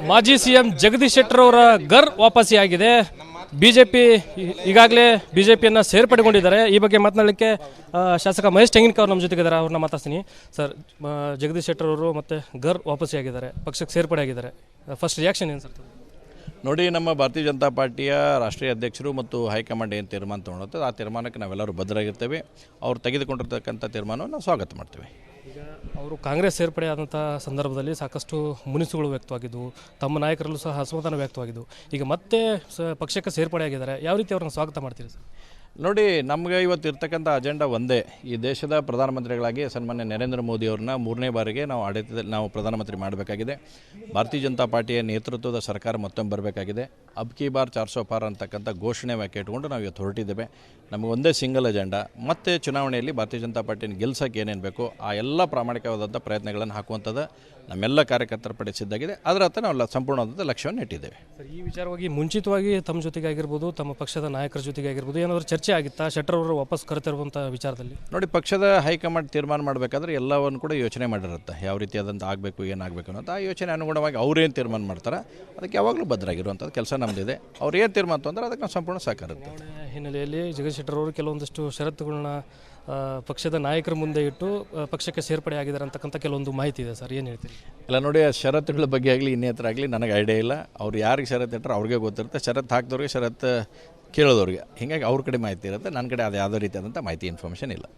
ಮಾಜಿ ಸಿಎಂ ಜಗದೀಶ್ ಶೆಟ್ಟರ್ ಅವರ ಗರ್ ವಾಪಸಿಯಾಗಿದೆ. ಬಿಜೆಪಿ ಈಗಾಗಲೇ ಬಿಜೆಪಿಯನ್ನು ಸೇರ್ಪಡೆಗೊಂಡಿದ್ದಾರೆ. ಈ ಬಗ್ಗೆ ಮಾತನಾಡಲಿಕ್ಕೆ ಶಾಸಕ ಮಹೇಶ್ ತೆಂಗಿನಕಾಯಿ ನಮ್ಮ ಜೊತೆಗಿದ್ದಾರೆ. ಅವ್ರನ್ನ ಮಾತಾಡ್ತೀನಿ. ಸರ್, ಜಗದೀಶ್ ಶೆಟ್ಟರ್ ಅವರು ಮತ್ತೆ ಗರ್ ವಾಪಸಿಯಾಗಿದ್ದಾರೆ, ಪಕ್ಷಕ್ಕೆ ಸೇರ್ಪಡೆ ಆಗಿದ್ದಾರೆ. ಫಸ್ಟ್ ರಿಯಾಕ್ಷನ್ ಏನು ಸರ್? ನೋಡಿ, ನಮ್ಮ ಭಾರತೀಯ ಜನತಾ ಪಾರ್ಟಿಯ ರಾಷ್ಟ್ರೀಯ ಅಧ್ಯಕ್ಷರು ಮತ್ತು ಹೈಕಮಾಂಡ್ ಏನು ತೀರ್ಮಾನ ತೊಗೊಳುತ್ತೆ ಆ ತೀರ್ಮಾನಕ್ಕೆ ನಾವೆಲ್ಲರೂ ಬದ್ಧರಾಗಿರ್ತೇವೆ. ಅವರು ತೆಗೆದುಕೊಂಡಿರ್ತಕ್ಕಂಥ ತೀರ್ಮಾನವನ್ನು ನಾವು ಸ್ವಾಗತ ಮಾಡ್ತೇವೆ. ಈಗ ಅವರು ಕಾಂಗ್ರೆಸ್ ಸೇರ್ಪಡೆ ಆದಂಥ ಸಂದರ್ಭದಲ್ಲಿ ಸಾಕಷ್ಟು ಮುನಿಸುಗಳು ವ್ಯಕ್ತವಾಗಿದ್ದವು, ತಮ್ಮ ನಾಯಕರಲ್ಲೂ ಸಹ ಅಸಮಾಧಾನ ವ್ಯಕ್ತವಾಗಿದ್ದು, ಈಗ ಮತ್ತೆ ಪಕ್ಷಕ್ಕೆ ಸೇರ್ಪಡೆ ಆಗಿದ್ದಾರೆ. ಯಾವ ರೀತಿ ಅವ್ರನ್ನ ಸ್ವಾಗತ ಮಾಡ್ತೀರಿ ಸರ್? ನೋಡಿ, ನಮಗೆ ಇವತ್ತು ಇರ್ತಕ್ಕಂಥ ಅಜೆಂಡಾ ಒಂದೇ. ಈ ದೇಶದ ಪ್ರಧಾನಮಂತ್ರಿಗಳಾಗಿ ಸನ್ಮಾನ್ಯ ನರೇಂದ್ರ ಮೋದಿ ಅವ್ರನ್ನ 3ನೇ ಬಾರಿಗೆ ನಾವು ಆಡಳಿತದಲ್ಲಿ ನಾವು ಪ್ರಧಾನಮಂತ್ರಿ ಮಾಡಬೇಕಾಗಿದೆ. ಭಾರತೀಯ ಜನತಾ ಪಾರ್ಟಿಯ ನೇತೃತ್ವದ ಸರ್ಕಾರ ಮತ್ತೊಮ್ಮೆ ಬರಬೇಕಾಗಿದೆ. ಅಬ್ ಕಿ ಬಾರ್ 400 ಪಾರ್ ಅಂತಕ್ಕಂಥ ಘೋಷಣೆ ವ್ಯಾಖ್ಯೆ ಇಟ್ಕೊಂಡು ನಾವು ಇವತ್ತು ಹೊರಟಿದ್ದೇವೆ. ನಮಗೆ ಒಂದೇ ಸಿಂಗಲ್ ಅಜೆಂಡಾ, ಮತ್ತೆ ಚುನಾವಣೆಯಲ್ಲಿ ಭಾರತೀಯ ಜನತಾ ಪಾರ್ಟಿಯನ್ನು ಗೆಲ್ಸೋಕ್ಕೆ ಏನೇನು ಬೇಕು ಆ ಎಲ್ಲ ಪ್ರಾಮಾಣಿಕವಾದಂಥ ಪ್ರಯತ್ನಗಳನ್ನು ಹಾಕುವಂಥದ್ದು ನಮ್ಮೆಲ್ಲ ಕಾರ್ಯಕರ್ತರ ಪಡೆ ಸಿದ್ಧಾಗಿದೆ. ಅದರ ಹತ್ರ ನಾವು ಸಂಪೂರ್ಣವಾದ ಲಕ್ಷ್ಯವನ್ನು ಇಟ್ಟಿದ್ದೇವೆ. ಸರ್, ಈ ವಿಚಾರವಾಗಿ ಮುಂಚಿತವಾಗಿ ತಮ್ಮ ಜೊತೆಗೆ ಆಗಿರ್ಬೋದು, ತಮ್ಮ ಪಕ್ಷದ ನಾಯಕರ ಜೊತೆಗೆ ಆಗಿರ್ಬೋದು, ಏನಾದರೂ ಚರ್ಚೆ ಆಗಿತ್ತಾ ಶೆಟ್ಟರ್ ಅವರು ವಾಪಸ್ ಕರೆತಿರುವಂಥ ವಿಚಾರದಲ್ಲಿ? ನೋಡಿ, ಪಕ್ಷದ ಹೈಕಮಾಂಡ್ ತೀರ್ಮಾನ ಮಾಡಬೇಕಾದ್ರೆ ಎಲ್ಲವನ್ನು ಕೂಡ ಯೋಚನೆ ಮಾಡಿರುತ್ತೆ. ಯಾವ ರೀತಿಯಾದಂಥ ಆಗಬೇಕು, ಏನಾಗಬೇಕು ಅನ್ನೋದು ಆ ಯೋಚನೆ ಅನುಗುಣವಾಗಿ ಅವ್ರೇನು ತೀರ್ಮಾನ ಮಾಡ್ತಾರೆ ಅದಕ್ಕೆ ಯಾವಾಗಲೂ ಭದ್ರಾಗಿರುವಂಥದ್ದು ಕೆಲಸ ನಮ್ಮದಿದೆ. ಅವ್ರು ಏನು ತೀರ್ಮಾನ ತೊಂದರೆ ಅದಕ್ಕೆ ನಾವು ಸಂಪೂರ್ಣ ಸಹಕಾರ ಇರುತ್ತೆ. ಹಿನ್ನೆಲೆಯಲ್ಲಿ ಜಗದೀಶ್ ಶೆಟ್ಟರ್ ಅವರು ಕೆಲವೊಂದಿಷ್ಟು ಷರತ್ತುಗಳನ್ನ ಪಕ್ಷದ ನಾಯಕರ ಮುಂದೆ ಇಟ್ಟು ಪಕ್ಷಕ್ಕೆ ಸೇರ್ಪಡೆ ಆಗಿದ್ದಾರೆ ಅಂತಕ್ಕಂಥ ಕೆಲವೊಂದು ಮಾಹಿತಿ ಇದೆ ಸರ್, ಏನು ಹೇಳ್ತೀರಿ? ಇಲ್ಲ ನೋಡಿ, ಆ ಷರತ್ತುಗಳ ಬಗ್ಗೆ ಆಗಲಿ ಇನ್ನೇತರ ಆಗಲಿ ನನಗೆ ಐಡಿಯಾ ಇಲ್ಲ. ಅವ್ರು ಯಾರಿಗೆ ಷರತ್ತು ಇಟ್ಟರೆ ಅವ್ರಿಗೆ ಗೊತ್ತಿರುತ್ತೆ. ಷರತ್ತು ಹಾಕಿದವ್ರಿಗೆ, ಷರತ್ತು ಕೇಳೋದವ್ರಿಗೆ, ಹೀಗಾಗಿ ಅವ್ರ ಕಡೆ ಮಾಹಿತಿ ಇರುತ್ತೆ. ನನ್ನ ಕಡೆ ಅದು ಯಾವುದೇ ರೀತಿಯಾದಂಥ ಮಾಹಿತಿ ಇನ್ಫಾರ್ಮೇಷನ್ ಇಲ್ಲ.